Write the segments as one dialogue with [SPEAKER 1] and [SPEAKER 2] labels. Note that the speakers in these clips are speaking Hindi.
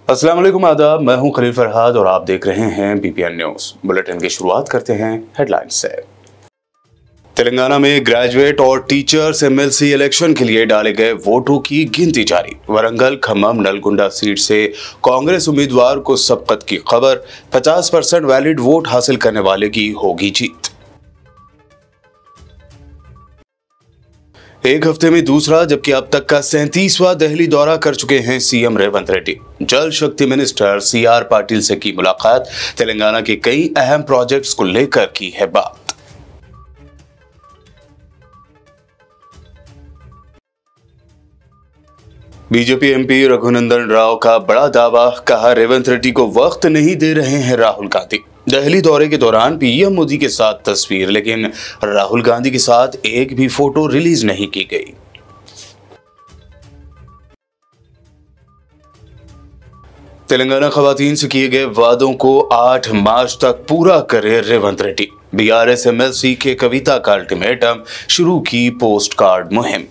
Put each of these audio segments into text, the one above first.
[SPEAKER 1] अस्सलाम वालेकुम, आदाब। मैं हूं खलील फरहाद और आप देख रहे हैं बीपीएन न्यूज। बुलेटिन की शुरुआत करते हैं हेडलाइंस से। तेलंगाना में ग्रेजुएट और टीचर्स एमएलसी इलेक्शन के लिए डाले गए वोटों की गिनती जारी। वरंगल, खम्मम, नलगुंडा सीट से कांग्रेस उम्मीदवार को सबकत की खबर। 50% वैलिड वोट हासिल करने वाले की होगी जीत। एक हफ्ते में दूसरा जबकि अब तक का 37वां दिल्ली दौरा कर चुके हैं सीएम रेवंत रेड्डी। जल शक्ति मिनिस्टर सीआर पाटिल से की मुलाकात। तेलंगाना के कई अहम प्रोजेक्ट्स को लेकर की है बात। बीजेपी एमपी रघुनंदन राव का बड़ा दावा, कहा रेवंत रेड्डी को वक्त नहीं दे रहे हैं राहुल गांधी। दिल्ली दौरे के दौरान पीएम मोदी के साथ तस्वीर, लेकिन राहुल गांधी के साथ एक भी फोटो रिलीज नहीं की गई। तेलंगाना खवातीन से किए गए वादों को 8 मार्च तक पूरा करे रेवंत रेड्डी। बीआरएस एमएलसी के कविता का अल्टीमेटम, शुरू की पोस्ट कार्ड मुहिम।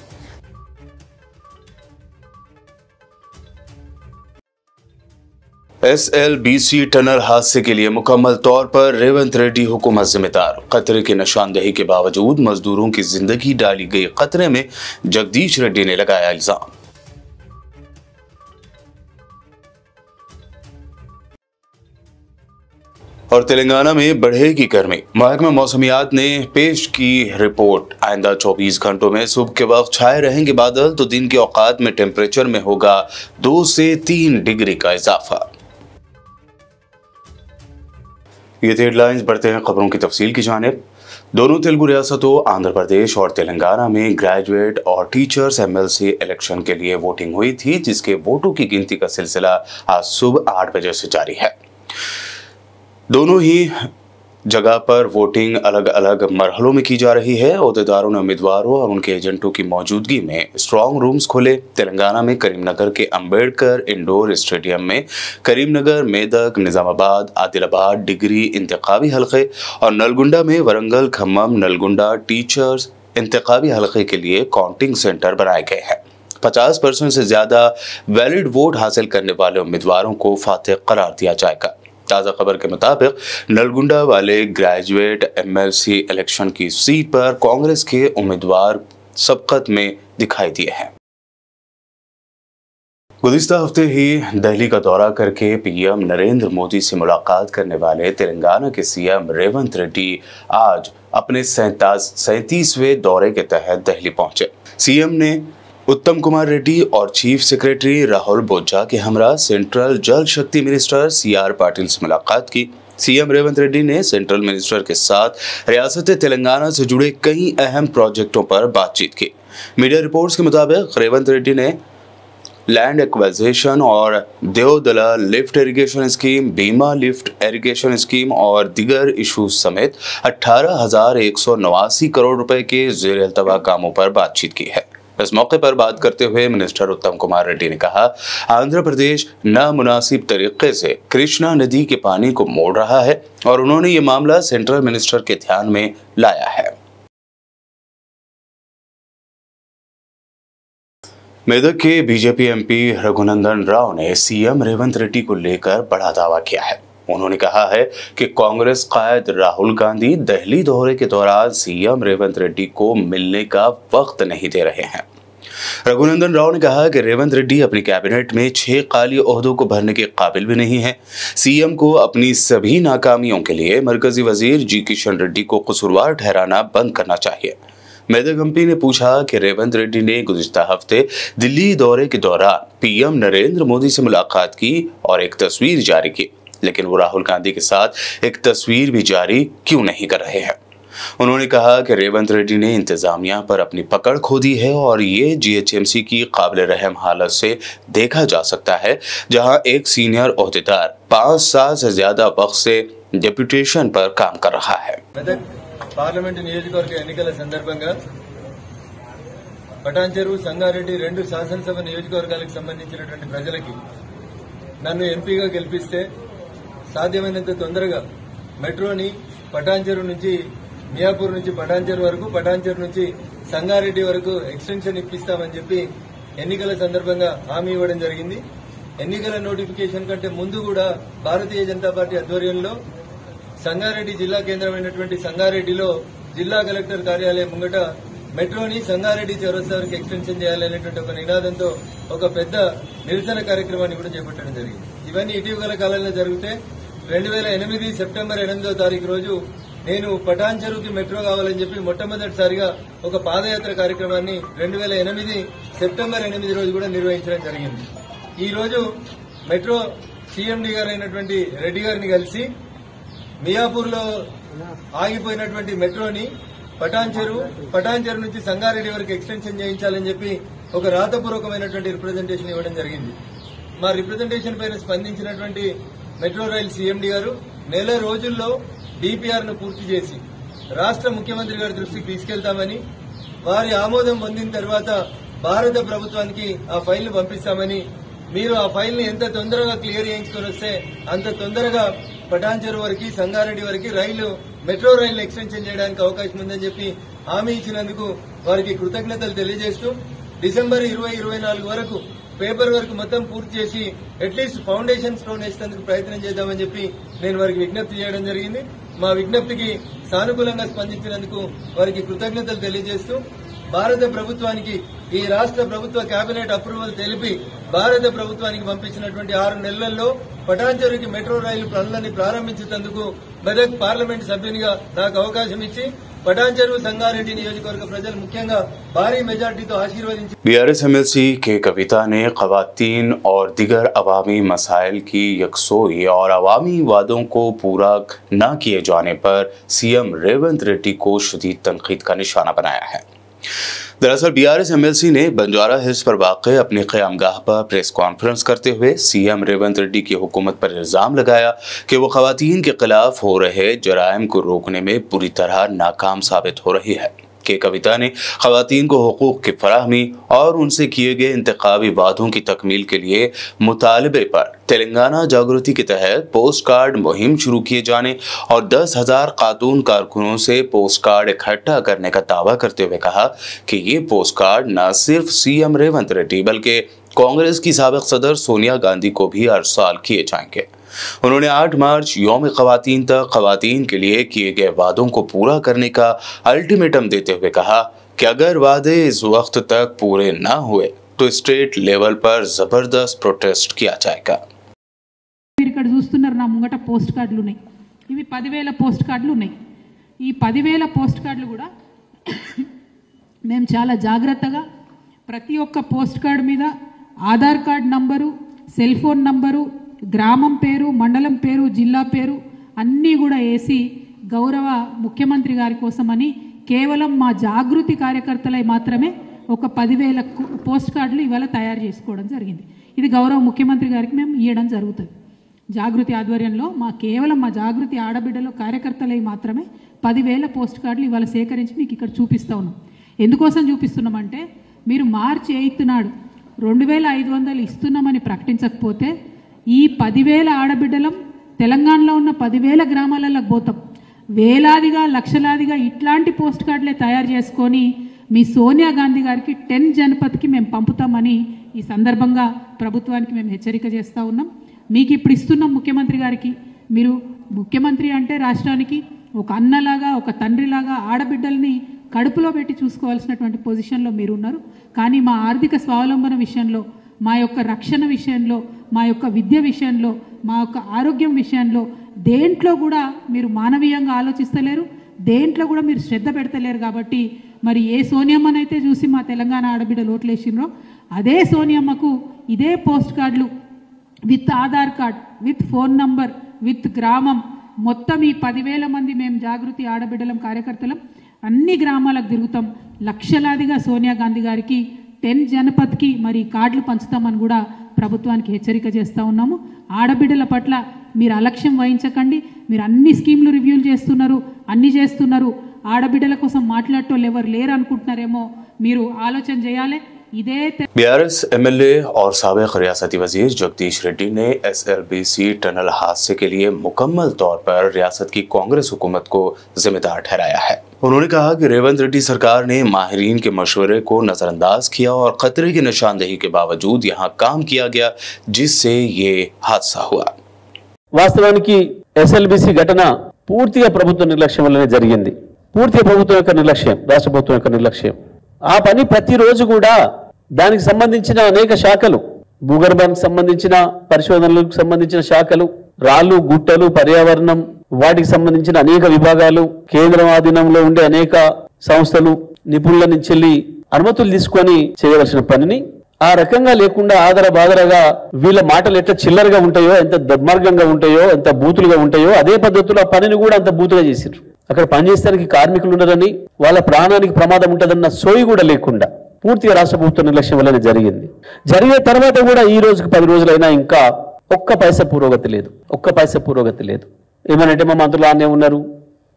[SPEAKER 1] एसएलबीसी टनल हादसे के लिए मुकम्मल तौर पर रेवंत रेड्डी हुकूमत जिम्मेदार। खतरे की निशानदेही के बावजूद मजदूरों की जिंदगी डाली गई खतरे में, जगदीश रेड्डी ने लगाया इल्जाम। और तेलंगाना में बढ़ेगी गर्मी। महकमा मौसमियात ने पेश की रिपोर्ट। आइंदा 24 घंटों में सुबह के वक्त छाए रहेंगे बादल, तो दिन के औकात में टेम्परेचर में होगा 2 से 3 डिग्री का इजाफा। ये थे हेडलाइंस। बढ़ते हैं खबरों की तफसील की जानिब। दोनों तेलुगु रियासतों आंध्र प्रदेश और तेलंगाना में ग्रेजुएट और टीचर्स एमएलसी इलेक्शन के लिए वोटिंग हुई थी, जिसके वोटों की गिनती का सिलसिला आज सुबह 8 बजे से जारी है। दोनों ही जगह पर वोटिंग अलग अलग मरहलों में की जा रही है। ओहदेदारों ने उम्मीदवारों और उनके एजेंटों की मौजूदगी में स्ट्रांग रूम्स खोले। तेलंगाना में करीमनगर के अंबेडकर इंडोर स्टेडियम में करीमनगर, मेदक, निजामाबाद, आदिलाबाद डिग्री इंतखाबी हलके और नलगुंडा में वरंगल, खम्मम, नलगुंडा टीचर्स इंतखाबी हलके के लिए काउंटिंग सेंटर बनाए गए हैं। 50% से ज्यादा वैलिड वोट हासिल करने वाले उम्मीदवारों को फातेह करार दिया जाएगा। ताज़ा खबर के मुताबिक नलगुंडा वाले ग्रेजुएट एमएलसी इलेक्शन की सीट पर कांग्रेस के उम्मीदवार सबकत में दिखाई दिए हैं। गुज़िश्ता हफ्ते ही दिल्ली का दौरा करके पीएम नरेंद्र मोदी से मुलाकात करने वाले तेलंगाना के सीएम रेवंत रेड्डी आज अपने 37वें दौरे के तहत दिल्ली पहुंचे। सीएम ने उत्तम कुमार रेड्डी और चीफ सेक्रेटरी राहुल बोज्जा के हमरा सेंट्रल जल शक्ति मिनिस्टर सीआर पाटिल से मुलाकात की। सीएम रेवंत रेड्डी ने सेंट्रल मिनिस्टर के साथ रियासत तेलंगाना से जुड़े कई अहम प्रोजेक्टों पर बातचीत की। मीडिया रिपोर्ट्स के मुताबिक रेवंत रेड्डी ने लैंड एक्वाजिशन और देवदला लिफ्ट इरिगेशन स्कीम, बीमा लिफ्ट इरिगेशन स्कीम और दीगर इशूज समेत 18,189 करोड़ रुपए के ज़ेर-ए-अल्तवा कामों पर बातचीत की है। इस मौके पर बात करते हुए मिनिस्टर उत्तम कुमार रेड्डी ने कहा, आंध्र प्रदेश नामुनासिब तरीके से कृष्णा नदी के पानी को मोड़ रहा है और उन्होंने ये मामला सेंट्रल मिनिस्टर के ध्यान में लाया है। मेदक के बीजेपी एमपी रघुनंदन राव ने सीएम रेवंत रेड्डी को लेकर बड़ा दावा किया है। उन्होंने कहा है कि कांग्रेस कायद राहुल गांधी दिल्ली दौरे के दौरान सीएम रेवंत रेड्डी को मिलने का वक्त नहीं दे रहे हैं। रघुनंदन राव ने कहा कि रेवंत रेड्डी अपनी कैबिनेट में 6 काली ओहदों को भरने के काबिल भी नहीं है। सीएम को अपनी सभी नाकामियों के लिए मरकजी वजीर जी किशन रेड्डी को कसूरवार ठहराना बंद करना चाहिए। मेदक एमपी ने पूछा कि रेवंत रेड्डी ने गुज़िश्ता हफ्ते दिल्ली दौरे के दौरान पीएम नरेंद्र मोदी से मुलाकात की और एक तस्वीर जारी की, लेकिन वो राहुल गांधी के साथ एक तस्वीर भी जारी क्यों नहीं कर रहे हैं। उन्होंने कहा कि रेवंत रेड्डी ने इंतजामिया पर अपनी पकड़ खो दी है और ये जीएचएमसी की काबिल रहम हालत से देखा जा सकता है, जहां एक सीनियर ओहदेदार 5 साल से ज्यादा वक्त से डेप्यूटेशन पर काम कर रहा है।
[SPEAKER 2] పార్లమెంటు నియోజకవర్గ ఎన్నికల సందర్భంగా పటాన్చెరు, సంగారెడ్డి 2 శాసనసభ నియోజకవర్గాలకు సంబంధించినటువంటి ప్రజలకి నన్ను ఎంపీగా గెలిపిస్తే సాధ్యమైనంత తొందరగా మెట్రోని పటాన్చెరు నుంచి మియాపూర్ నుంచి పటాన్చెరు వరకు, పటాన్చెరు నుంచి సంగారెడ్డి వరకు ఎక్స్టెన్షన్ ఇప్పిస్తామని చెప్పి ఎన్నికల సందర్భంగా హామీ ఇవ్వడం జరిగింది. ఎన్నికల నోటిఫికేషన్ కంటే ముందు కూడా భారతీయ జనతా పార్టీ ఆధ్వర్యంలో సంగారెడ్డి జిల్లా కేంద్రమైనటువంటి సంగారెడ్డిలో జిల్లా కలెక్టర్ కార్యాలయం ముంగట మెట్రోని సంగారెడ్డి చౌరస్తా వరకు ఎక్స్టెన్షన్ చేయాలనేటువంటి ఒక నినాదంతో ఒక పెద్ద నిరసన కార్యక్రమాన్ని కూడా చేపట్టడం జరిగింది. ఇవన్నీ ఇటీవల కాలంలో జరిగితే 2008 సెప్టెంబర్ 8వ తారీఖు రోజు నేను పటాన్ చెరువుకి మెట్రో కావాలని చెప్పి మొట్టమొదటిసారిగా ఒక పాదయాత్ర కార్యక్రమాన్ని 2008 సెప్టెంబర్ 8 రోజు కూడా నిర్వహించడం జరిగింది. ఈ రోజు మెట్రో సీఎండీ గారు అయినటువంటి రెడ్డి గారిని కలిసి మియాపూర్ లో ఆగిపోయినటువంటి మెట్రోని పటాన్ చెరువు నుంచి సంగారెడ్డి వరకు ఎక్స్టెన్షన్ చేయించాలని చెప్పి ఒక రాతపూర్వకమైనటువంటి రిప్రజెంటేషన్ ఇవ్వడం జరిగింది. మా రిప్రజెంటేషన్ పైన స్పందించినటువంటి మెట్రో రైల్ సీఎండీ గారు నెల రోజుల్లో డీపీఆర్ ను పూర్తి చేసి రాష్ట్ర ముఖ్యమంత్రి గారి దృష్టికి తీసుకెళ్తామని, వారి ఆమోదం పొందిన తర్వాత భారత ప్రభుత్వానికి ఆ ఫైల్ ను పంపిస్తామని, మీరు ఆ ఫైల్ ని ఎంత తొందరగా క్లియర్ చేయించుకొని వస్తే అంత తొందరగా పటాన్ చెరువు వరకు సంగారెడ్డి వరకు మెట్రో రైలు ఎక్స్టెన్షన్ చేయడానికి అవకాశం ఉందని చెప్పి హామీ ఇచ్చినందుకు వారికి కృతజ్ఞతలు తెలియజేస్తూ డిసెంబర్ 2024 వరకు పేపర్ వర్క్ మొత్తం పూర్తి చేసి అట్లీస్ట్ ఫౌండేషన్ స్టోన్ వేసేందుకు ప్రయత్నం చేద్దామని చెప్పి నేను వారికి విజ్ఞప్తి చేయడం జరిగింది. మా విజ్ఞప్తికి సానుకూలంగా స్పందించినందుకు వారికి కృతజ్ఞతలు తెలియజేస్తూ భారత ప్రభుత్వానికి ఈ రాష్ట్ర ప్రభుత్వ కేబినెట్ అప్రూవల్ తెలిపి భారత ప్రభుత్వానికి పంపించినటువంటి 6 నెలల్లో పటాన్ చెరువుకి మెట్రో రైలు పనులని ప్రారంభించేందుకు మెదక్ పార్లమెంట్ సభ్యునిగా నాకు అవకాశం ఇచ్చి पटान చెరువు संगारेड्डी नियोजकवर्ग प्रजल मुख्यंगा भारी मेजॉरिटी तो आशीर्वदिंచి
[SPEAKER 1] बीआरएस एमएलसी के कविता ने खवातीन और दिगर अवामी मसाइल की यकसोई और अवामी वादों को पूरा न किए जाने पर सीएम रेवंत रेड्डी को शदीद तनकीद का निशाना बनाया है। दरअसल बीआरएस एमएलसी ने बंजारा हिल्स पर वाक़ अपनी क़यामगाह पर प्रेस कॉन्फ्रेंस करते हुए सीएम रेवंत रेड्डी की हुकूमत पर इल्ज़ाम लगाया कि वो ख़वातीन के खिलाफ हो रहे जराइम को रोकने में पूरी तरह नाकाम साबित हो रही है। के कविता ने ख़वातीन को हुकूक की फराहमी और उनसे किए गए इंतखाबी वादों की तकमील के लिए मुतालबे पर तेलंगाना जागृति के तहत पोस्ट कार्ड मुहिम शुरू किए जाने और 10,000 खातून कारकुनों से पोस्ट कार्ड इकट्ठा करने का दावा करते हुए कहा कि ये पोस्ट कार्ड न सिर्फ सीएम रेवंत रेड्डी बल्कि कांग्रेस की साबिक़ सदर सोनिया गांधी को भी हर साल किए जाएंगे। उन्होंने 8 मार्च यौम ख़वातीन तक ख़वातीन के लिए किए गए वादों को पूरा करने का अल्टीमेटम देते हुए कहा कि अगर वादे इस वक्त तक पूरे न हुए तो स्टेट लेवल पर जबरदस्त प्रोटेस्ट किया जाएगा।
[SPEAKER 3] ఇక్కడ చూస్తున్నారు నా ముంగట పోస్ట్ కార్డులు ఉన్నాయి. ఇవి 10,000 పోస్ట్ కార్డులు ఉన్నాయి. ఈ 10,000 పోస్ట్ కార్డులు కూడా మేము చాలా జాగ్రత్తగా ప్రతి ఒక్క పోస్ట్ కార్డు మీద Aadhaar card number, cell phone number, గ్రామం పేరు, మండలం పేరు, జిల్లా పేరు అన్నీ కూడా వేసి గౌరవ ముఖ్యమంత్రి గారి కోసమని కేవలం మా జాగృతి కార్యకర్తలై మాత్రమే ఒక 10,000 పోస్ట్ కార్డులు ఇవాళ తయారు చేసుకోవడం జరిగింది. ఇది గౌరవ ముఖ్యమంత్రి గారికి మేము ఇవ్వడం జరుగుతుంది. జాగృతి ఆధ్వర్యంలో కేవలం మా జాగృతి ఆడబిడ్డలో కార్యకర్తలై మాత్రమే 10,000 పోస్ట్ కార్డులు ఇవాళ సేకరించి మీకు ఇక్కడ చూపిస్తా ఉన్నాం. ఎందుకోసం చూపిస్తున్నామంటే మీరు మార్చి 8 నాడు 2,500 ఇస్తున్నామని ప్రకటించకపోతే ఈ 10,000 ఆడబిడ్డలం తెలంగాణలో ఉన్న 10,000 గ్రామాలకు పోతాం. వేలాదిగా లక్షలాదిగా ఇట్లాంటి పోస్ట్ కార్డులే తయారు చేసుకొని మీ సోనియా గాంధీ గారికి 10 జనపథ్కి మేము పంపుతామని ఈ సందర్భంగా ప్రభుత్వానికి మేము హెచ్చరిక చేస్తూ ఉన్నాం. మీకు ఇప్పుడు ఇస్తున్నాం ముఖ్యమంత్రి గారికి. మీరు ముఖ్యమంత్రి అంటే రాష్ట్రానికి ఒక అన్నలాగా ఒక తండ్రిలాగా ఆడబిడ్డల్ని కడుపులో పెట్టి చూసుకోవాల్సినటువంటి పొజిషన్లో మీరు ఉన్నారు. కానీ మా ఆర్థిక స్వావలంబన విషయంలో, మా యొక్క రక్షణ విషయంలో, మా యొక్క విద్య విషయంలో, మా యొక్క ఆరోగ్యం విషయంలో దేంట్లో కూడా మీరు మానవీయంగా ఆలోచిస్తలేరు, దేంట్లో కూడా మీరు శ్రద్ధ పెడతలేరు. కాబట్టి మరి ఏ సోనియమ్మనైతే చూసి మా తెలంగాణ ఆడబిడ్డలు ఓట్లేసినో అదే సోనియమ్మకు ఇదే పోస్ట్ కార్డులు with Aadhaar card, with phone number, with గ్రామం మొత్తం ఈ 10,000 మంది మేము జాగృతి ఆడబిడ్డలం కార్యకర్తలం అన్ని గ్రామాలకు తిరుగుతాం. లక్షలాదిగా సోనియా గాంధీ గారికి 10 జనపథ్కి మరి కార్డులు పంచుతామని కూడా ప్రభుత్వానికి హెచ్చరిక చేస్తూ ఉన్నాము. ఆడబిడ్డల పట్ల మీరు అలక్ష్యం వహించకండి. మీరు అన్ని స్కీమ్లు రివ్యూలు చేస్తున్నారు, అన్ని చేస్తున్నారు. ఆడబిడ్డల కోసం మాట్లాడటోళ్ళు ఎవరు లేరు అనుకుంటున్నారేమో, మీరు ఆలోచన చేయాలి.
[SPEAKER 1] बीआरएस एमएलए और साबिक रियासती वजीर जगदीश रेड्डी ने एसएलबीसी टनल हादसे के लिए मुकम्मल तौर पर रियासत की कांग्रेस हुकूमत को जिम्मेदार ठहराया है। उन्होंने कहा कि रेवंत रेड्डी सरकार ने माहिरीन के मशवरे को नजरअंदाज किया और खतरे की निशानदेही के बावजूद यहाँ काम किया गया, जिससे ये हादसा हुआ।
[SPEAKER 4] వాస్తవానికి ఎస్ఎల్బిసి ఘటన పూర్తిగా ప్రభుత్వ నిర్లక్ష్యం వల్లనే జరిగింది। పూర్తిగా ప్రభుత్వం యొక్క నిర్లక్ష్యం, రాష్ట్ర ప్రభుత్వం యొక్క నిర్లక్ష్యం। ఆ పని ప్రతిరోజు కూడా దానికి సంబంధించిన అనేక శాఖలు, భూగర్భానికి సంబంధించిన పరిశోధనలకు సంబంధించిన శాఖలు, రాళ్ళు గుట్టలు, పర్యావరణం, వాటికి సంబంధించిన అనేక విభాగాలు, కేంద్రం ఆధీనంలో ఉండే అనేక సంస్థలు, నిపుణుల నుంచి అనుమతులు తీసుకొని చేయవలసిన పనిని ఆ రకంగా లేకుండా ఆదర బాదరగా వీళ్ళ మాటలు ఎట్లా చిల్లరగా ఉంటాయో, ఎంత దుర్మార్గంగా ఉంటాయో, ఎంత బూతులుగా ఉంటాయో అదే పద్ధతిలో ఆ పనిని కూడా అంత బూతుగా చేసిర్రు। అక్కడ పనిచేసేదానికి కార్మికులు ఉన్నారని, వాళ్ళ ప్రాణానికి ప్రమాదం ఉంటుందన్న సోయి కూడా లేకుండా పూర్తిగా రాష్ట్ర ప్రభుత్వ నిర్లక్ష్యం వల్లనే జరిగింది। జరిగే తర్వాత కూడా ఈ రోజుకి 10 రోజులైనా ఇంకా ఒక్క పైసా పురోగతి లేదు, ఒక్క పైసా పురోగతి లేదు। ఏమనంటే మా మంత్రులు ఆనే ఉన్నారు,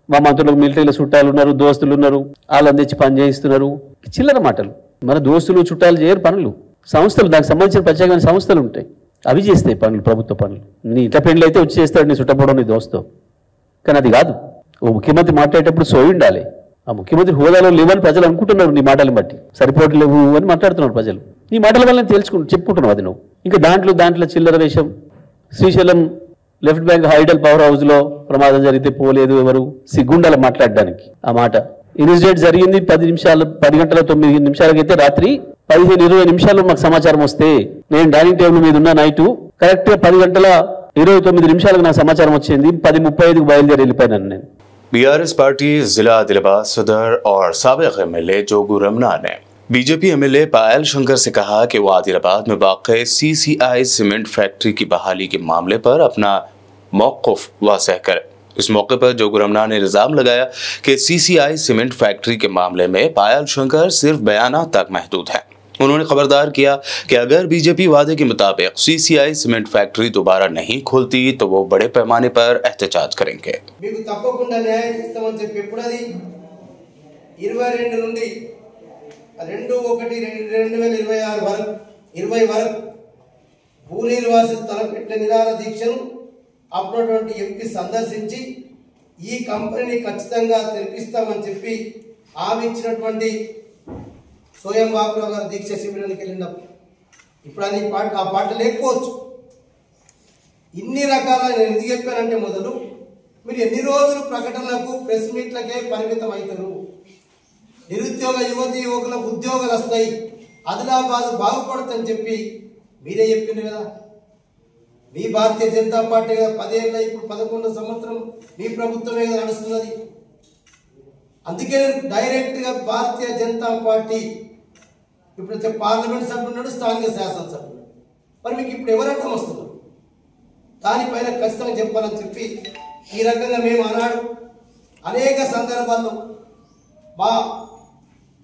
[SPEAKER 4] మా మంత్రులకు మిలిటరీలో చుట్టాలు ఉన్నారు, దోస్తులు ఉన్నారు, వాళ్ళని తెచ్చి పని చేయిస్తున్నారు, చిల్లర మాటలు। మన దోస్తులు చుట్టాలు చేయరు పనులు, సంస్థలు దానికి సంబంధించిన ప్రత్యేకమైన సంస్థలు ఉంటాయి, అవి చేస్తాయి పనులు, ప్రభుత్వ పనులు। నీ ఇట్లా పెళ్ళి అయితే వచ్చి చేస్తాడు నీ చుట్టపడడం నీ దోస్తో, కానీ అది కాదు। ఓ ముఖ్యమంత్రి మాట్లాడేటప్పుడు సోయి ఉండాలి। ఆ ముఖ్యమంత్రి హోదాలో లేవని ప్రజలు అనుకుంటున్నారు, నీ మాటలను బట్టి సరిపోవట్లేవు అని మాట్లాడుతున్నారు ప్రజలు। నీ మాటల వల్ల చెప్పుకుంటున్నావు అది నువ్వు। ఇంకా దాంట్లో చిల్లర వేషం, Srisailam left bank hydel power house లో ప్రమాదం జరిగితే పోలేదు ఎవరు, సిగ్గుండాల మాట్లాడడానికి ఆ మాట। ఇన్సిడెంట్ జరిగింది 10 గంటల 9 నిమిషాలకైతే రాత్రి 15-20 నిమిషాల్లో మాకు సమాచారం వస్తే నేను డైనింగ్ టేబుల్ మీద ఉన్న నైట్ కరెక్ట్ గా 10 గంటల 29 నిమిషాలకు నాకు సమాచారం వచ్చింది, 10:35కు బయలుదేరి వెళ్ళిపోయాను నేను।
[SPEAKER 1] बीआरएस पार्टी जिला दिलबाग सदर और साबिक एमएलए जोगू रमना ने बीजेपी एमएलए पायल शंकर से कहा कि वो आदिलाबाद में वाक़ सीसीआई सीमेंट फैक्ट्री की बहाली के मामले पर अपना मौक़िफ़ वाज़ेह करें। इस मौके पर जोगू रमना ने इल्ज़ाम लगाया कि सीसीआई सीमेंट फैक्ट्री के मामले में पायल शंकर सिर्फ बयानात तक महदूद है। उन्होंने खबरदार किया कि अगर बीजेपी वादे के मुताबिक सीसीआई सीमेंट फैक्ट्री दोबारा नहीं खोलती तो वो बड़े पैमाने पर एहतजाज करेंगे।
[SPEAKER 5] 22/1/2026 వరకు భూనిర్వాసిత తలపెట్టిన నిరాహార దీక్షను అప్పుడటువంటి ఎంపీ సందర్శించి ఈ కంపెనీని ఖచ్చితంగా తెరిపిస్తామని చెప్పి హామీ ఇచ్చినటువంటి స్వయం బాబురావు గారు దీక్ష శిబిరానికి వెళ్ళినప్పుడు ఇప్పుడు అని ఆ పాట లేకపోవచ్చు। ఇన్ని రకాల నేను ఎందుకు చెప్పానంటే మొదలు మీరు ఎన్ని రోజులు ప్రకటనలకు ప్రెస్ మీట్లకే పరిమితం అవుతారు। నిరుద్యోగ యువతి యువకులకు ఉద్యోగాలు వస్తాయి, ఆదిలాబాద్ బాగుపడుతుందని చెప్పి మీరే చెప్పింది కదా। మీ భారతీయ జనతా పార్టీ కదా 10 ఏళ్ళ, ఇప్పుడు 11వ సంవత్సరం మీ ప్రభుత్వమే కదా నడుస్తున్నది। అందుకే డైరెక్ట్ గా భారతీయ జనతా పార్టీ ఇప్పుడు పార్లమెంట్ సభ్యుడు, స్థానిక శాసనసభ్యుడు, మరి మీకు ఇప్పుడు ఎవరర్థం వస్తున్నారు దానిపైన ఖచ్చితంగా చెప్పాలని చెప్పి ఈ రకంగా మేము ఆనాడు అనేక సందర్భాల్లో మా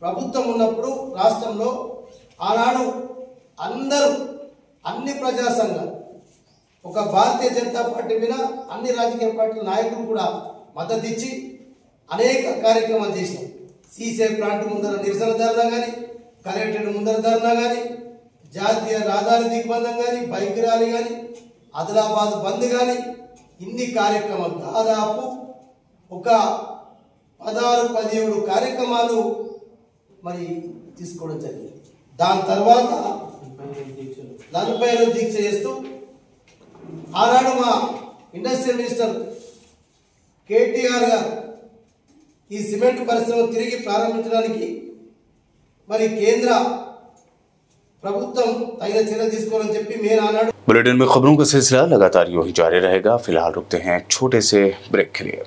[SPEAKER 5] ప్రభుత్వం ఉన్నప్పుడు రాష్ట్రంలో ఆనాడు అందరూ అన్ని ప్రజా సంఘాలు ఒక భారతీయ జనతా పార్టీ మీద అన్ని రాజకీయ పార్టీల నాయకులు కూడా మద్దతు ఇచ్చి అనేక కార్యక్రమాలు చేసినాం। సీసీ ప్లాంట్ ముందర నిరసన ధర్నా కానీ, కలెక్టరేట్ ముందర ధర్నా కానీ, జాతీయ రహదారి దిగ్బంధం కానీ, బైక్ ర్యాలీ కానీ, ఆదిలాబాద్ బంద్ కానీ, ఇన్ని కార్యక్రమాలు దాదాపు ఒక 16-17 కార్యక్రమాలు మరి తీసుకోవడం జరిగింది। దాని తర్వాత 40 దీక్ష చేస్తూ ఆనాడు మా ఇండస్ట్రియల్ మినిస్టర్ కేటీఆర్ గారు ఈ సిమెంట్ పరిశ్రమ తిరిగి ప్రారంభించడానికి మరి కేంద్ర ప్రభుత్వం తగిన చర్య తీసుకోవాలని చెప్పి మేము ఆనాడు।
[SPEAKER 1] बुलेटिन में खबरों का सिलसिला लगातार यूं ही जारी रहेगा। फिलहाल रुकते हैं एक छोटे से ब्रेक के लिए।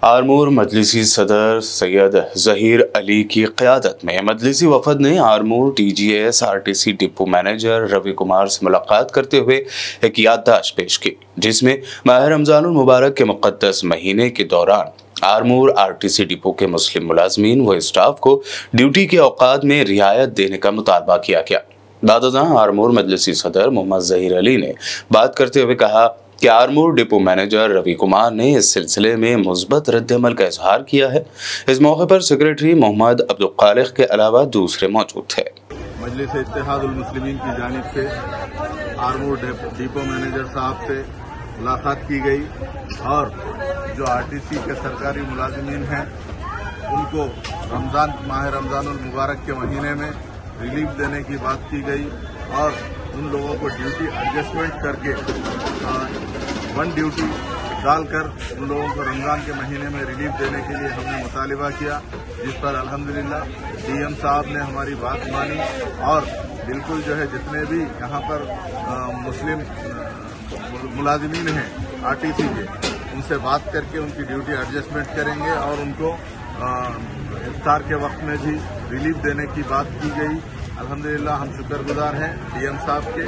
[SPEAKER 1] आरमूर मजलिसी सदर सैयद जहीर अली की क़यादत में मजलिसी वफद ने Armoor TGS RTC depot manager Ravi Kumar से मुलाकात करते हुए एक याददाश्त पेश की, जिसमें माह रमज़ानुल मुबारक के मुक़द्दस महीने के दौरान आरमूर RTC डिपो के मुस्लिम मुलाजमीन व स्टाफ को ड्यूटी के औकात में रियायत देने का मुतालबा किया गया। बादशाह आरमूर मजलिसी सदर मोहम्मद जहीर अली ने बात करते हुए कहा कि आरमूर डिपो मैनेजर रवि कुमार ने इस सिलसिले में मुस्बत रद्द-ए-अमल का इजहार किया है। इस मौके पर सेक्रेटरी मोहम्मद अब्दुल खालिक के अलावा दूसरे मौजूद थे।
[SPEAKER 6] मजलिस इत्तेहादुल मुस्लिमीन की जानिब से आरमूर डिपो मैनेजर साहब से मुलाकात की गई और जो RTC के सरकारी मुलाजिमीन हैं उनको माह रमज़ानुल मुबारक के महीने में रिलीफ देने की बात की गई और उन लोगों को ड्यूटी एडजस्टमेंट करके वन ड्यूटी डालकर उन लोगों को रमज़ान के महीने में रिलीफ देने के लिए हमने मुतालिबा किया, जिस पर अल्हम्दुलिल्लाह DM साहब ने हमारी बात मानी और बिल्कुल जो है जितने भी यहाँ पर मुस्लिम मुलाजिमीन हैं RTC के, उनसे बात करके उनकी ड्यूटी एडजस्टमेंट करेंगे और उनको इफ्तार के वक्त में भी रिलीफ देने की बात की गई। अल्हम्दुलिल्लाह हम शुक्रगुजार हैं DM साहब के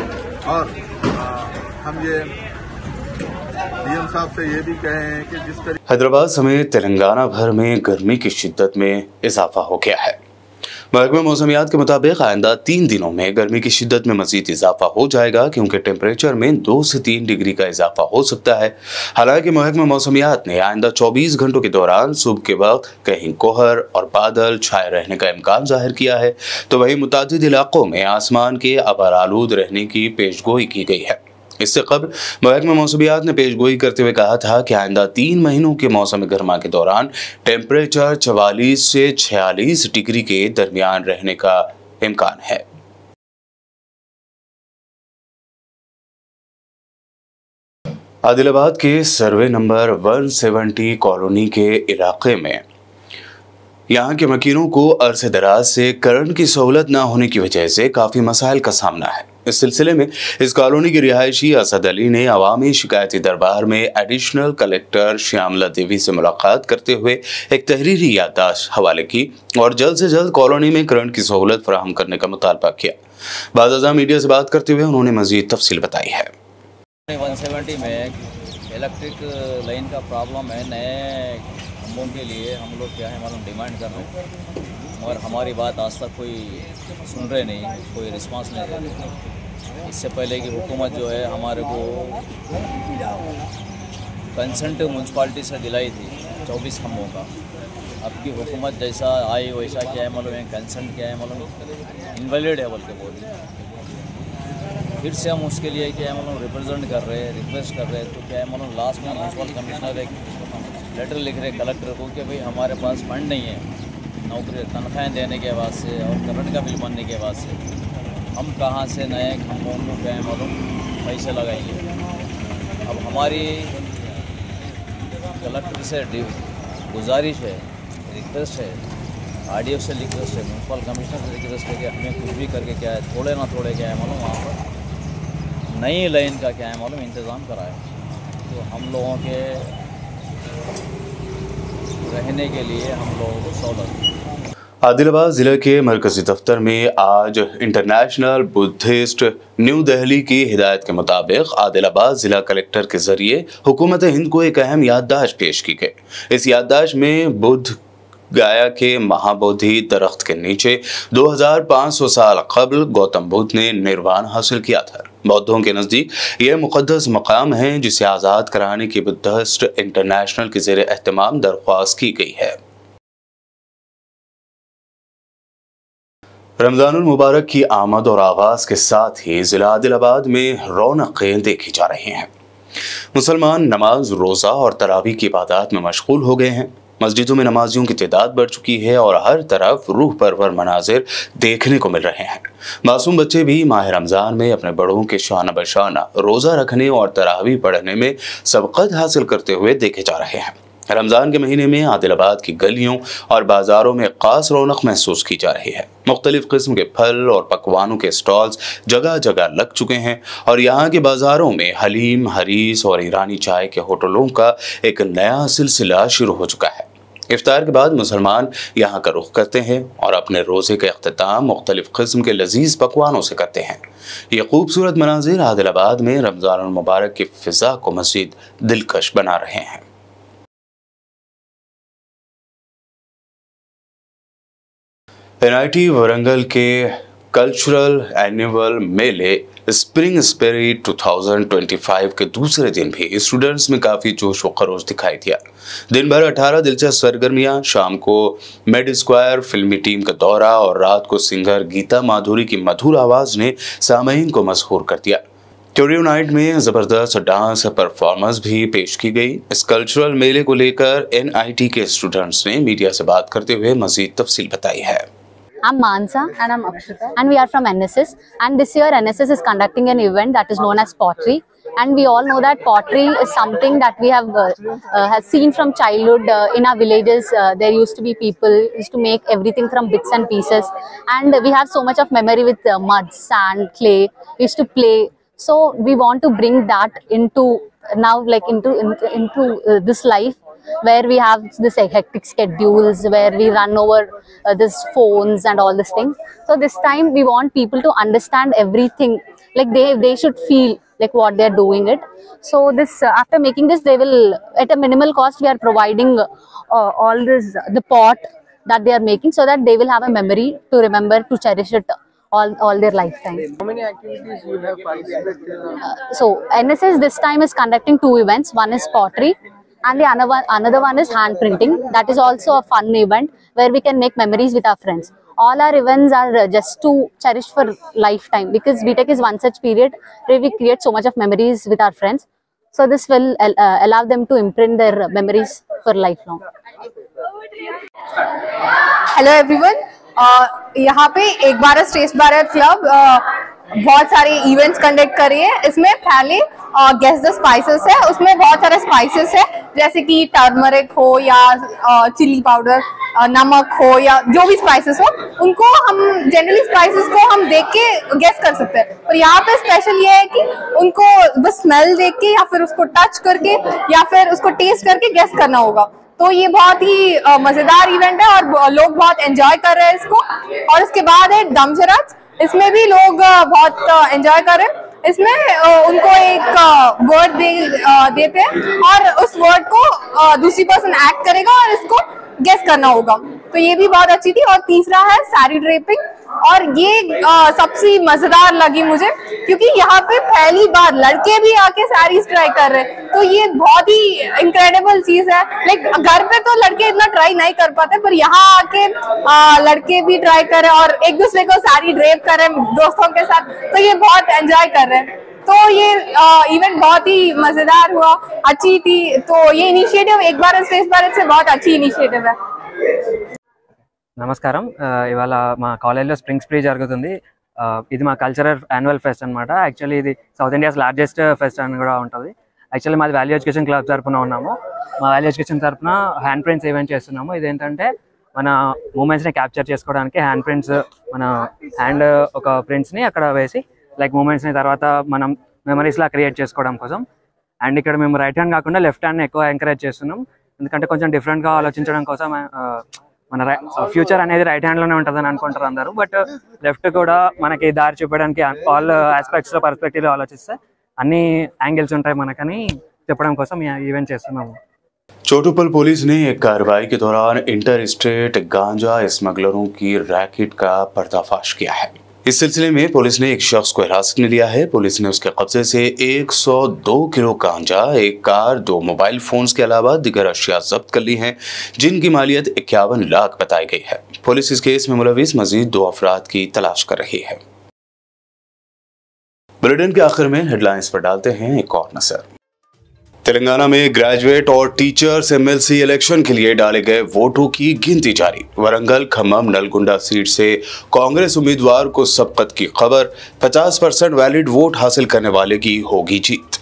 [SPEAKER 6] और हम ये DM साहब से ये भी कहे हैं कि जिस तरह
[SPEAKER 1] हैदराबाद समेत तेलंगाना भर में गर्मी की शिद्दत में इजाफा हो गया है। महकमा मौसमियात के मुताबिक आइंदा 3 दिनों में गर्मी की शिद्दत में मजीद इजाफा हो जाएगा, क्योंकि टेम्परेचर में 2 से 3 डिग्री का इजाफा हो सकता है। हालांकि महकमा मौसमियात ने आइंदा 24 घंटों के दौरान सुबह के वक्त कहीं कोहर और बादल छाए रहने का इम्कान जाहिर किया है, तो वहीं मुतादिद इलाकों में आसमान के अबर आलूद रहने की पेशगोई की गई है। इससे कबल महकमा मौसमियात ने पेशगोई करते हुए कहा था कि आइंदा 3 महीनों के मौसम गर्मा के दौरान टेम्परेचर 44 से 46 डिग्री के दरमियान रहने का इम्कान है। आदिलाबाद के सर्वे नंबर 170 कॉलोनी के इलाके में यहाँ के मकीनों को अरसे दराज से करंट की सहूलत न होने की वजह से काफ़ी मसाइल का सामना है। इस सिलसिले में इस कॉलोनी की रिहायशी असद अली ने अवामी शिकायती दरबार में एडिशनल कलेक्टर श्यामला देवी से मुलाकात करते हुए एक तहरीरी याददाश्त हवाले की और जल्द से जल्द कॉलोनी में करंट की सहूलत फराहम करने का मुतालबा किया। बादशाह मीडिया से बात करते हुए उन्होंने मजीद तफसील बताई है।
[SPEAKER 7] 170 में इलेक्ट्रिक लाइन का प्रॉब्लम है। नए खंभों के लिए हम लोग क्या है मालूम डिमांड कर रहे हैं और हमारी बात आज तक कोई सुन रहे नहीं, कोई रिस्पांस नहीं दे रहे। इससे पहले की हुकूमत जो है हमारे को कंसेंट म्यूनसिपाल्टी से दिलाई थी 24 खंभों का। अब की हुकूमत जैसा आई वैसा क्या है मालूम है, कंसेंट क्या है मालूम, इनवैलिड है बोल के बोली। फिर से हम उसके लिए क्या है मालूम रिप्रेजेंट कर रहे हैं, रिक्वेस्ट कर रहे हैं, तो क्या है मालूम लास्ट में म्यूनसिपल कमिश्नर एक लेटर लिख रहे कलेक्टर को कि भाई हमारे पास फंड नहीं है नौकरी तनख्वाहें देने के बाद से और करंट का बिल बनने के बाद से हम कहाँ से नए खंभों को क्या है मालूम पैसे लगाएंगे। अब हमारी कलेक्टर से गुजारिश है, रिक्वेस्ट है, RDO से रिक्वेस्ट है, म्यूनसिपल कमिश्नर से रिक्वेस्ट है कि हमें कुछ भी करके क्या है थोड़े ना थोड़े क्या है मालूम वहाँ पर नई लाइन का क्या है मालूम इंतज़ाम कराए, तो हम लोगों के रहने के लिए हम लोगों को सहूलत।
[SPEAKER 1] आदिलाबाद जिले के मरकजी दफ्तर में आज इंटरनेशनल बुद्धिस्ट न्यू दिल्ली की हिदायत के मुताबिक आदिलाबाद जिला कलेक्टर के जरिए हुकूमत हिंद को एक अहम याददाश्त पेश की गई। इस याददाश्त में बुद्ध गाया के महाबोधि दरख्त के नीचे 2500 साल कबल गौतम बुद्ध ने निर्वाण हासिल किया था। बौद्धों के नज़दीक यह मुक़द्दस मकाम है जिसे आज़ाद कराने की बुद्धिस्ट इंटरनेशनल के ज़ेरे एहतमाम दरख्वास्त की गई है। रमज़ानुल मुबारक की आमद और आगाज़ के साथ ही ज़िला आदिलाबाद में रौनकें देखी जा रही हैं। मुसलमान नमाज, रोज़ा और तरावी की इबादत में मशगूल हो गए हैं। मस्जिदों में नमाजियों की तादाद बढ़ चुकी है और हर तरफ रूह परवर मनाजिर देखने को मिल रहे हैं। मासूम बच्चे भी माह रमज़ान में अपने बड़ों के शाना बशाना रोज़ा रखने और तरावी पढ़ने में सबकत हासिल करते हुए देखे जा रहे हैं। रमजान के महीने में आदिलाबाद की गलियों और बाजारों में खास रौनक महसूस की जा रही है। मुख्तलिफ किस्म के फल और पकवानों के स्टॉल्स जगह जगह लग चुके हैं और यहाँ के बाजारों में हलीम, हरीस और ईरानी चाय के होटलों का एक नया सिलसिला शुरू हो चुका है। इफ्तार के बाद मुसलमान यहाँ का रुख करते हैं और अपने रोज़े का इख्तिताम मुख्तलिफ किस्म के लजीज पकवानों से करते हैं। ये खूबसूरत मनाजिर आदिलाबाद में रमज़ान मुबारक की फ़िज़ा को मज़ीद दिलकश बना रहे हैं। NIT वरंगल के कल्चरल एनुअल मेले स्प्रिंग स्पिरिट 2025 के दूसरे दिन भी स्टूडेंट्स में काफ़ी जोश व खरोश दिखाई दिया। दिन भर 18 दिलचस्प सरगर्मियां, शाम को मेड स्क्वायर फिल्मी टीम का दौरा और रात को सिंगर गीता माधुरी की मधुर आवाज़ ने सामईन को मशहूर कर दिया। क्यूरियो नाइट में ज़बरदस्त डांस परफॉर्मेंस भी पेश की गई। इस कल्चरल मेले को लेकर NIT के स्टूडेंट्स ने मीडिया से बात करते हुए मज़ीद तफसील बताई है।
[SPEAKER 8] I'm Mansa and I'm Akshita and we are from NSS, and this year NSS is conducting an event that is known as pottery, and we all know that pottery is something that we have seen from childhood. In our villages there used to be people used to make everything from bits and pieces, and we have so much of memory with mud, sand, clay. We used to play, so we want to bring that into now, like into this life where we have this hectic schedules, where we run over this phones and all these things. So this time we want people to understand everything, like they should feel like what they are doing it. So this after making this, they will, at a minimal cost, we are providing all this, the pot that they are making, so that they will have a memory to remember, to cherish it all their lifetime.
[SPEAKER 9] How many activities you have participated?
[SPEAKER 8] So NSS this time is conducting 2 events. One is pottery, and the another one is hand printing. That is also a fun event where we can make memories with our friends. All our events are just to cherish for lifetime, because BTech is one such period where we create so much of memories with our friends. So this will allow them to imprint their memories for lifelong.
[SPEAKER 10] Hello everyone, यहाँ पे एक भारत श्रेष्ठ भारत क्लब बहुत सारे इवेंट्स कंडक्ट कर रही है। इसमें पहले गेस द स्पाइसेस है, उसमें बहुत सारे स्पाइसेस है, जैसे कि टर्मरिक हो या चिली पाउडर, नमक हो या जो भी स्पाइसेस हो, उनको हम जनरली स्पाइसेस को हम देख के गेस कर सकते हैं। और यहाँ पे स्पेशल ये है कि उनको बस स्मेल देख के या फिर उसको टच करके या फिर उसको टेस्ट करके गेस करना होगा। तो ये बहुत ही मजेदार इवेंट है और लोग बहुत एंजॉय कर रहे हैं इसको। और उसके बाद है दमशराज, इसमें भी लोग बहुत एंजॉय कर रहे हैं। इसमें उनको एक वर्ड देते हैं और उस वर्ड को दूसरी पर्सन एक्ट करेगा और इसको गेस करना होगा। तो ये भी बहुत अच्छी थी। और तीसरा है साड़ी ड्रेपिंग, और ये सबसे मजेदार लगी मुझे, क्योंकि यहाँ पे पहली बार लड़के भी आके साड़ीज ट्राई कर रहे हैं। तो ये बहुत ही इनक्रेडिबल चीज है। लाइक घर पे तो लड़के इतना ट्राई नहीं कर पाते, पर यहाँ आके लड़के भी ट्राई कर रहे हैं और एक दूसरे को साड़ी ड्रेप कर रहे हैं दोस्तों के साथ। तो ये बहुत एंजॉय कर रहे हैं। तो ये इवेंट बहुत ही मजेदार हुआ, अच्छी थी। तो ये इनिशिएटिव एक भारत श्रेष्ठ भारत से बहुत अच्छी इनिशिएटिव है।
[SPEAKER 9] నమస్కారం, ఇవాళ మా కాలేజ్లో స్ప్రింగ్ స్ప్రీ జరుగుతుంది. ఇది మా కల్చరల్ యాన్యువల్ ఫెస్ట్ అనమాట. యాక్చువల్లీ ఇది సౌత్ ఇండియాస్ లార్జెస్ట్ ఫెస్ట్ అని కూడా ఉంటుంది. యాక్చువల్లీ మాది వాల్యూ ఎడ్యుకేషన్ క్లబ్ తరపున ఉన్నాము. మా వాల్యూ ఎడ్యుకేషన్ తరపున హ్యాండ్ ప్రింట్స్ ఈవెంట్ చేస్తున్నాము. ఇదేంటంటే మన మూమెంట్స్ని క్యాప్చర్ చేసుకోవడానికి హ్యాండ్ ప్రింట్స్, మన హ్యాండ్ ఒక ప్రింట్స్ని అక్కడ వేసి లైక్ మూమెంట్స్ని తర్వాత మనం మెమరీస్లా క్రియేట్ చేసుకోవడం కోసం. అండ్ ఇక్కడ మేము రైట్ హ్యాండ్ కాకుండా లెఫ్ట్ హ్యాండ్ని ఎక్కువ ఎంకరేజ్ చేస్తున్నాం, ఎందుకంటే కొంచెం డిఫరెంట్గా ఆలోచించడం కోసం. మన ఫ్యూచర్ అనేది రైట్ హ్యాండ్లోనే ఉంటుందని అనుకుంటారు అందరూ, బట్ లెఫ్ట్ కూడా మనకి దారి చూపడానికి ఆల్ ఆస్పెక్ట్స్లో పర్స్పెక్టివ్లో ఆలోచిస్తే అన్ని యాంగిల్స్ ఉంటాయి మనకని చెప్పడం కోసం ఈ ఈవెంట్ చేస్తున్నాము.
[SPEAKER 1] चोटुपल पुलिस ने एक कार्रवाई के दौरान इंटर स्टेट गांजा स्मगलरों की रैकेट का पर्दाफाश किया है। इस सिलसिले में पुलिस ने एक शख्स को हिरासत में लिया है। पुलिस ने उसके कब्जे से 102 किलो गांजा, एक कार, 2 मोबाइल फोन्स के अलावा दीगर अशिया जब्त कर ली हैं, जिनकी मालियत 51 लाख बताई गई है। पुलिस इस केस में मुलविस मजीद 2 अफराद की तलाश कर रही है। बुलेटिन के आखिर में हेडलाइंस पर डालते हैं एक और नजर। तेलंगाना में ग्रेजुएट और टीचर्स MLC इलेक्शन के लिए डाले गए वोटों की गिनती जारी। वरंगल, खम्मम, नलगुंडा सीट से कांग्रेस उम्मीदवार को सबकत की खबर। 50% वैलिड वोट हासिल करने वाले की होगी जीत।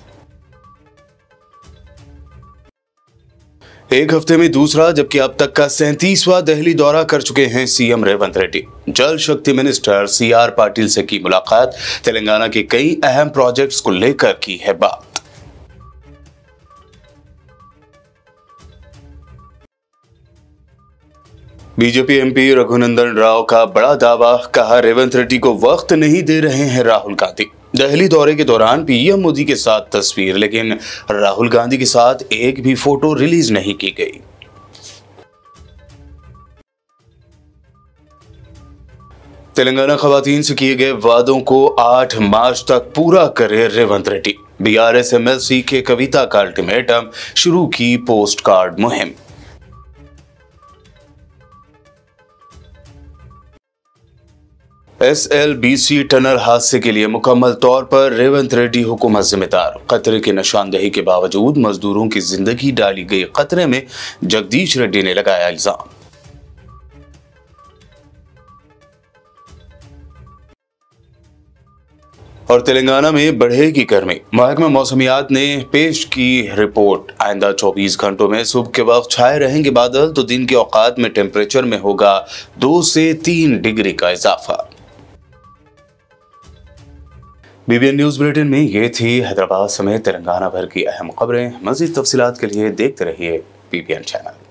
[SPEAKER 1] एक हफ्ते में दूसरा, जबकि अब तक का 37वां दिल्ली दौरा कर चुके हैं सीएम रेवंत रेड्डी। जल शक्ति मिनिस्टर सीआर पाटिल से की मुलाकात, तेलंगाना के कई अहम प्रोजेक्ट्स को लेकर की है बात। बीजेपी एमपी रघुनंदन राव का बड़ा दावा, कहा रेवंत रेड्डी को वक्त नहीं दे रहे हैं राहुल गांधी। दिल्ली दौरे के दौरान पीएम मोदी के साथ तस्वीर, लेकिन राहुल गांधी के साथ एक भी फोटो रिलीज नहीं की गई। तेलंगाना खवातीन से किए गए वादों को 8 मार्च तक पूरा करे रेवंत रेड्डी। बीआरएस एमएलसी के कविता का अल्टीमेटम, शुरू की पोस्ट कार्ड मुहिम। एसएलबीसी टनल हादसे के लिए मुकम्मल तौर पर रेवंत रेड्डी हुकूमत जिम्मेदार। खतरे की निशानदेही के बावजूद मजदूरों की जिंदगी डाली गई खतरे में, जगदीश रेड्डी ने लगाया इल्जाम। और तेलंगाना में बढ़ेगी गर्मी, महकमा मौसमियात ने पेश की रिपोर्ट। आइंदा 24 घंटों में सुबह के वक्त छाए रहेंगे बादल, तो दिन के औकात में टेम्परेचर में होगा 2 से 3 डिग्री का इजाफा। बीबीएन न्यूज बुलेटिन में ये थी हैदराबाद समेत तेलंगाना भर की अहम खबरें। मज़ीद तफसीलात के लिए देखते रहिए बीबीएन चैनल।